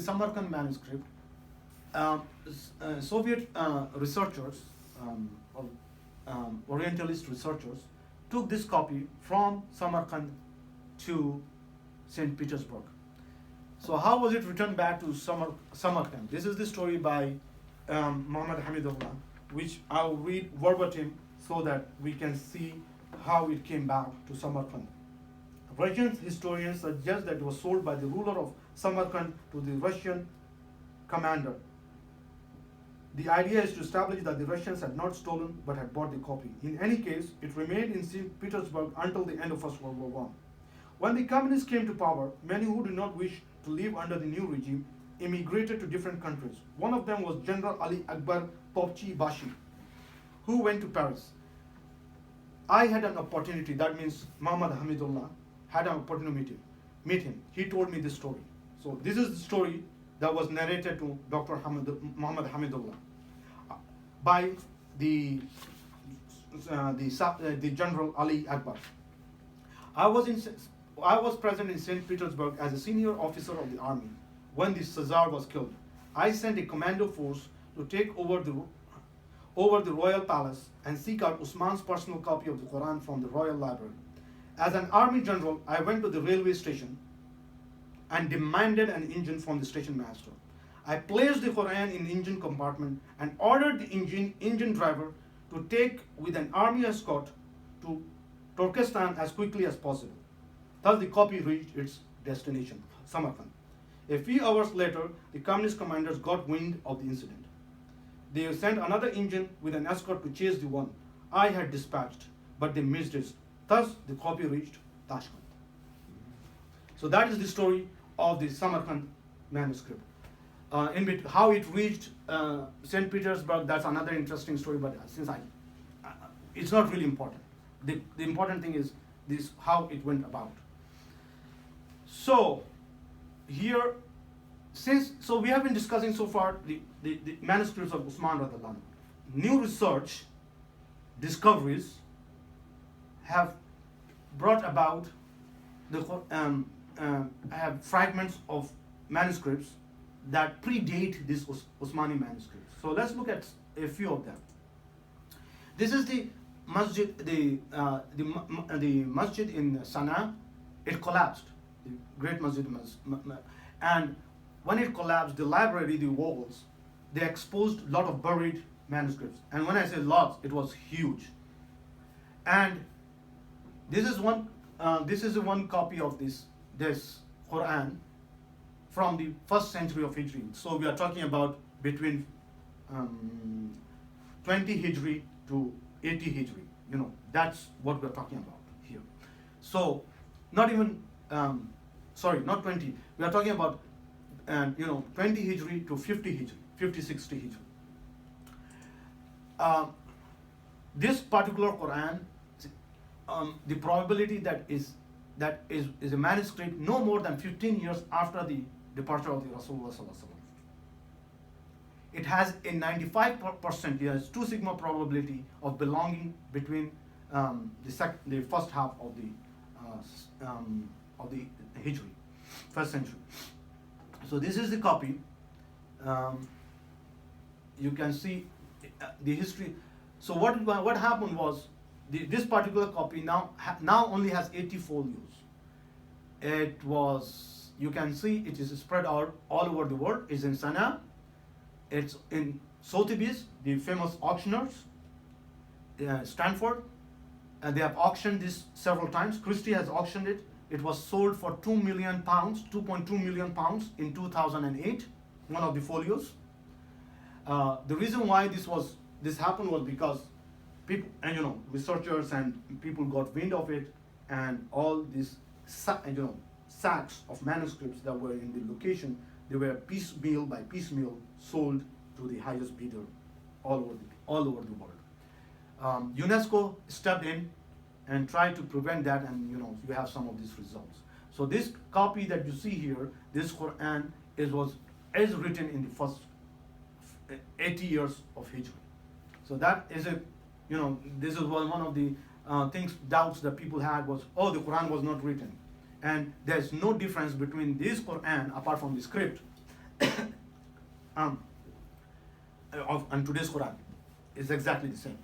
Samarkand manuscript. Soviet researchers, or Orientalist researchers, took this copy from Samarkand to St. Petersburg. So how was it returned back to Samarkand? This is the story by Muhammad Hamidullah, which I'll read verbatim so that we can see how it came back to Samarkand. Russian historians suggest that it was sold by the ruler of Samarkand to the Russian commander. The idea is to establish that the Russians had not stolen but had bought the copy. In any case, it remained in St. Petersburg until the end of First World War I. When the communists came to power, many who did not wish to live under the new regime immigrated to different countries. One of them was General Ali Akbar Topchi Bashi, who went to Paris. I had an opportunity, that means Muhammad Hamidullah had an opportunity to meet him. He told me this story. So this is the story that was narrated to Dr. Muhammad Hamidullah by the General Ali Akbar. I was present in St. Petersburg as a senior officer of the army when the Tsar was killed. I sent a commando force to take over the royal palace and seek out Usman's personal copy of the Quran from the royal library. As an army general, I went to the railway station and demanded an engine from the station master. I placed the Quran in the engine compartment and ordered the engine driver to take with an army escort to Turkestan as quickly as possible. Thus the copy reached its destination, Samarkand. A few hours later, the communist commanders got wind of the incident. They sent another engine with an escort to chase the one I had dispatched, but they missed it. Thus, the copy reached Tashkent. So that is the story of the Samarkand manuscript. How it reached St. Petersburg, that's another interesting story, but since it's not really important. The important thing is this, how it went about. So here, so we have been discussing so far the manuscripts of Usman radhiyallahu anhu. New research, discoveries have brought about have fragments of manuscripts that predate this Usmani manuscripts. So let's look at a few of them. This is the masjid, the masjid in Sana'a. It collapsed, the great masjid, and when it collapsed, the library, the walls, they exposed a lot of buried manuscripts. And when I say lots, it was huge. And this is one copy of this Quran from the 1st century of Hijri. So we are talking about between 20 Hijri to 80 Hijri. That's what we're talking about here. So not 20. We are talking about 20 Hijri to 50 Hijri, 50, 60 Hijri. This particular Quran, the probability that is a manuscript no more than 15 years after the departure of the Rasulullah sallallahu alaihi wasallam. It has a 95%, yes, 2 sigma probability of belonging between the first half of the Hijri, 1st century. So this is the copy. You can see the history. So what happened was this particular copy now only has 80 folios. You can see it is spread out all over the world. It's in Sana'a. It's in Sotheby's, the famous auctioneers, Stanford. And they have auctioned this several times. Christie has auctioned it. It was sold for £2 million, 2.2 million pounds in 2008, one of the folios. The reason why this happened was because people, researchers and people got wind of it, and all these sacks of manuscripts that were in the location, they were piecemeal by piecemeal sold to the highest bidder all over the world. UNESCO stepped in and tried to prevent that, and you have some of these results. So this copy that you see here, this Quran is written in the first 80 years of Hijri. So that is this is one of the doubts that people had was, the Quran was not written. And there's no difference between this Quran, apart from the script, um, and today's Quran is exactly the same.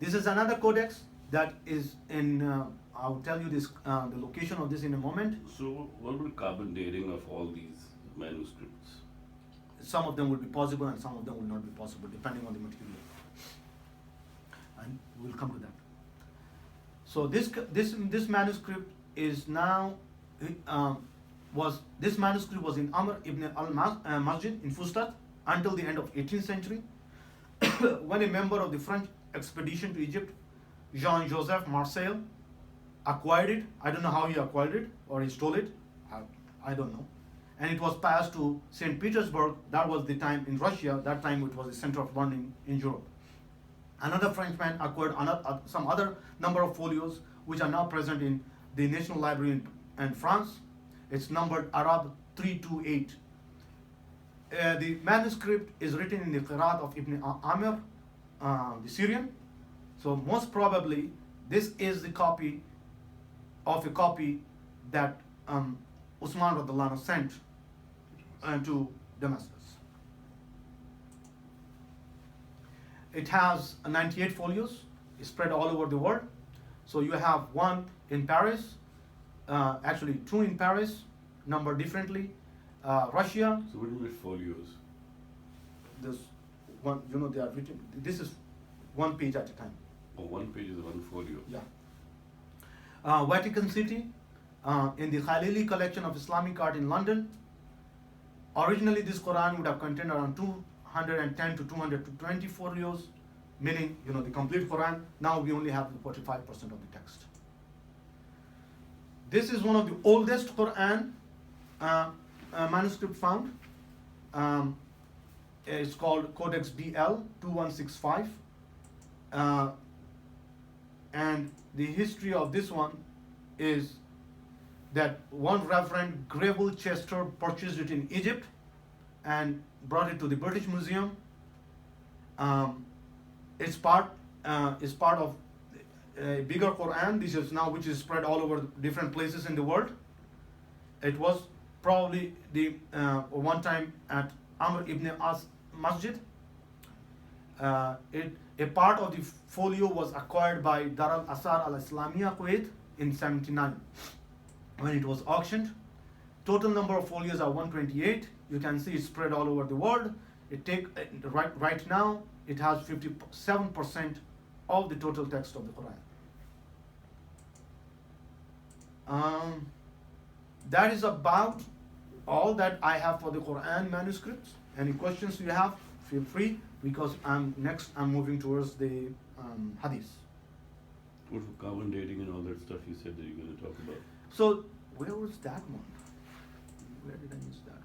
This is another codex that is in. I'll tell you this the location of this in a moment. So, what about carbon dating of all these manuscripts? Some of them will be possible and some of them will not be possible depending on the material. And we'll come to that. So this manuscript is now this manuscript was in Amr ibn al-Masjid in Fustat until the end of 18th century, when a member of the French expedition to Egypt, Jean-Joseph Marcel, acquired it. I don't know how he acquired it or he stole it. I don't know. And it was passed to St. Petersburg. That was the time in Russia. That time it was a center of learning in Europe. Another Frenchman acquired some other number of folios, which are now present in the National Library in France. It's numbered Arab 328. The manuscript is written in the Qiraat of Ibn Amir, the Syrian. So most probably this is the copy that Usman radhiyallahu anhu sent to Damascus. It has 98 folios spread all over the world. So you have one in Paris, actually two in Paris, numbered differently. Russia. So what do you mean folios? There's one, they are written. This is one page at a time. Oh, one page is one folio. Yeah. Vatican City, in the Khalili collection of Islamic art in London. Originally, this Quran would have contained around 210 to 220 folios, meaning the complete Quran. Now we only have 45% of the text. This is one of the oldest Quran manuscript found. It's called Codex BL 2165, and the history of this one is that one Reverend Greville Chester purchased it in Egypt and brought it to the British Museum. It's part of a bigger Quran. This is now which is spread all over different places in the world. It was probably the one time at Amr ibn As Masjid. A part of the folio was acquired by Dar al-Asar al-Islamiyya Kuwait in 79 when it was auctioned. Total number of folios are 128. You can see it's spread all over the world. Right now it has 57% of the total text of the Quran. That is about all that I have for the Quran manuscripts. Any questions you have, feel free, because I'm moving towards the Hadith. What for carbon dating and all that stuff you said that you're going to talk about? So where was that one? Where did I miss that one?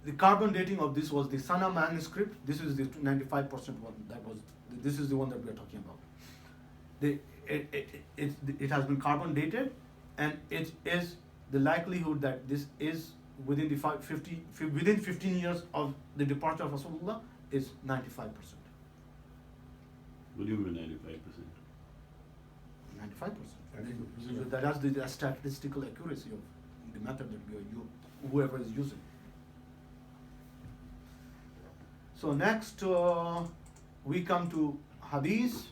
The carbon dating of this was the Sana manuscript. This is the 95% one. This is the one that we are talking about. It has been carbon dated, and it is the likelihood that this is within 15 years of the departure of Rasulullah is 95%. What do you mean 95%? 95%. That's the statistical accuracy of the method that whoever is using. So next we come to Hadith.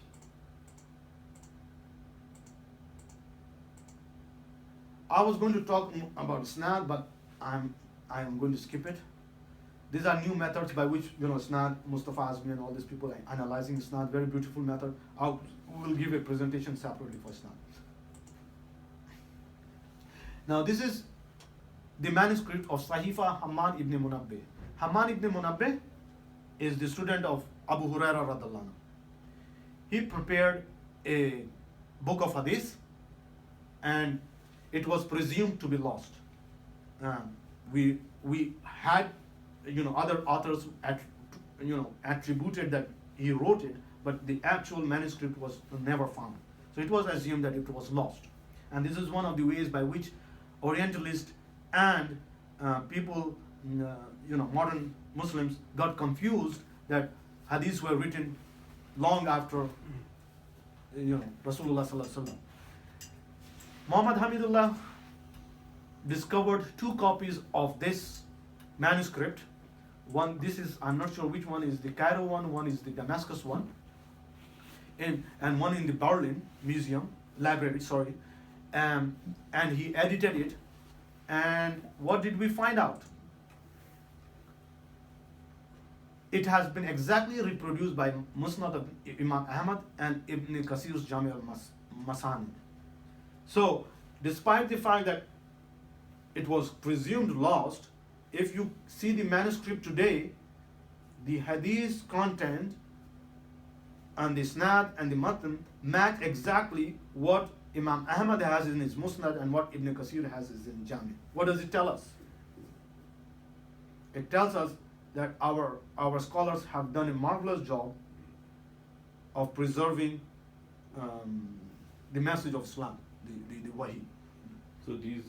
I was going to talk about Isnad, but I am going to skip it. These are new methods by which Isnad, Mustafa Azmi and all these people are analyzing Isnad. Very beautiful method. We will give a presentation separately for Isnad. Now this is the manuscript of Sahifa Hamman ibn Munabbih. Hamman ibn Munabbih is the student of Abu Huraira radhiyallahu anhu. He prepared a book of Hadith, and it was presumed to be lost. We had other authors attributed that he wrote it, but the actual manuscript was never found. So it was assumed that it was lost. And this is one of the ways by which Orientalists and people, modern Muslims got confused that hadiths were written long after Rasulullah sallallahu alaihi wasallam. Muhammad Hamidullah discovered 2 copies of this manuscript. One, this is, I'm not sure which one is the Cairo one is the Damascus one, and one in the Berlin library, sorry. And he edited it. And what did we find out? It has been exactly reproduced by Musnad of Imam Ahmad and Ibn Kasir's Jami al-Masani. So, despite the fact that it was presumed lost, if you see the manuscript today, the hadith content and the isnad and the matan match exactly what Imam Ahmad has in his Musnad and what Ibn Kasir has in Jami. What does it tell us? It tells us that our scholars have done a marvelous job of preserving the message of Islam, the Wahi. So these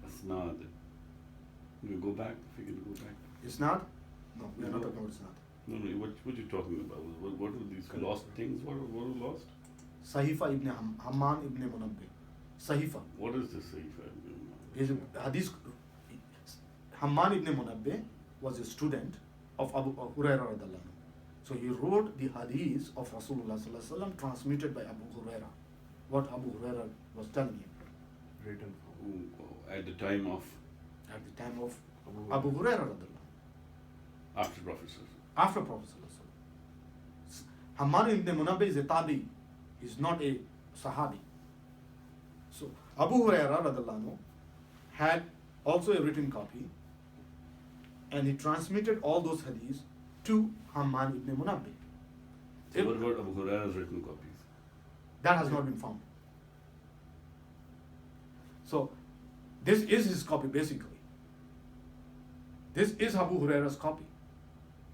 asnad, you go back, if you can go back. Isnad? No, we are not talking about Isnad. No, what are you talking about? What were these lost things? What were lost? Sahifa ibn Hamman ibn Munabbi. Sahifa. What is this Sahifa? Is a hadith. Hamman ibn Munabbi was a student of Abu Hurairah radhiyallahu anhu. So he wrote the hadith of Rasulullah sallallahu alaihi wasallam transmitted by Abu Hurairah. What Abu Hurairah was telling him. Written At the time of Abu Hurairah radhiyallahu anhu. after Prophet. After Prophet sallallahu alaihi wasallam. Hamman ibn Munabbi is a tabi. He's not a sahabi. So Abu Hurairah radhiyallahu anhu had also a written copy, and he transmitted all those hadiths to Hamman ibn Munabbi. So what about Abu Hurairah's written copies? That has not been found. So this is his copy basically. This is Abu Hurairah's copy,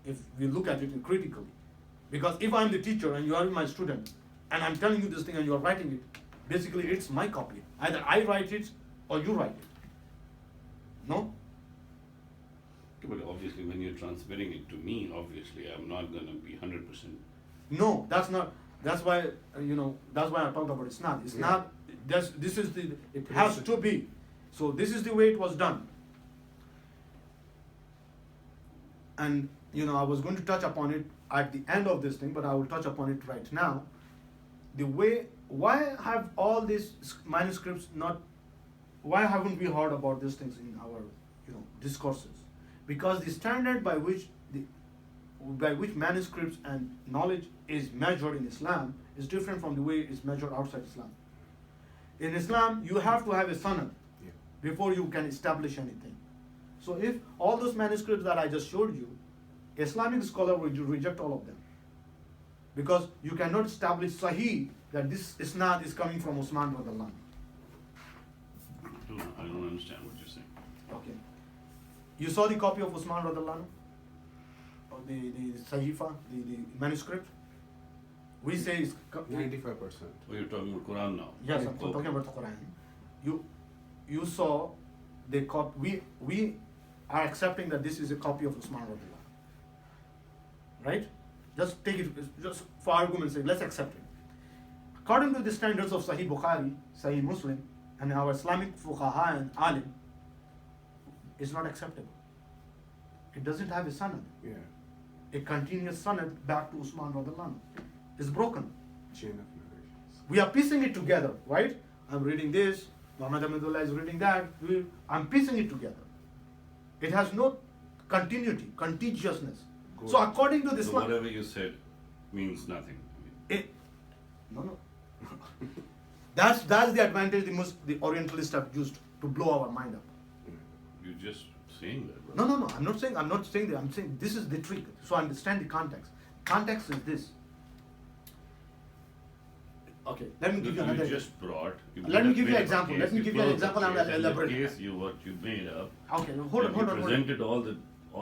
if we look at it critically. Because if I'm the teacher and you are my student, and I'm telling you this thing and you are writing it, basically it's my copy. Either I write it or you write it. No? But obviously when you're transmitting it to me, obviously I'm not going to be 100%. No, that's not. That's why that's why I talked about Isnad. It's not. This is the. It has to be. So this is the way it was done. And I was going to touch upon it at the end of this thing, but I will touch upon it right now. Why have all these manuscripts not? Why haven't we heard about these things in our discourses? Because the standard by which manuscripts and knowledge is measured in Islam is different from the way it's measured outside Islam. In Islam, you have to have a sanad before you can establish anything. So if all those manuscripts that I just showed you, Islamic scholar will reject all of them. Because you cannot establish Sahih that this isnad is coming from Usman radhiyallahu anhu. I don't understand what you're saying. Okay. You saw the copy of Usman radhiyallahu anhu? Or the Sahifa, the manuscript? We say it's 95%. Oh, you're talking about Quran now? yes, I'm talking about the Quran. You saw the copy. We are accepting that this is a copy of Usman radhiyallahu anhu. Right? Just take it, just for argument's sake, let's accept it. According to the standards of Sahih Bukhari, Sahih Muslim, and our Islamic fuqaha and alim, it's not acceptable. It doesn't have a sanad. Yeah. A continuous sanad back to Usman radhiyallahu anhu. It's broken. Chain of narrations. We are piecing it together, right? I'm reading this, Muhammad Hamidullah is reading that. I'm piecing it together. It has no continuity, contagiousness. Good. So according to this So one, whatever you said means nothing. no. That's the advantage the Orientalists have used to blow our mind up. You're just saying that. Right? No. I'm not saying that. I'm saying this is the trick. So understand the context. Context is this. Okay, let me give you another. You just brought. Let me give you an example. Let me give you an example and I'll elaborate. In the case what you made up. Okay, hold on. Presented all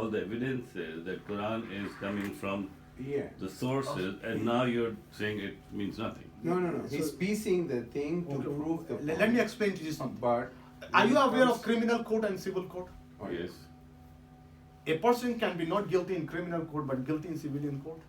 the evidences that Quran is coming from the sources, and now you're saying it means nothing. No. He's piecing the thing to prove the point. Let me explain to you something. But are you aware of criminal court and civil court? Oh, Yes. A person can be not guilty in criminal court but guilty in civilian court.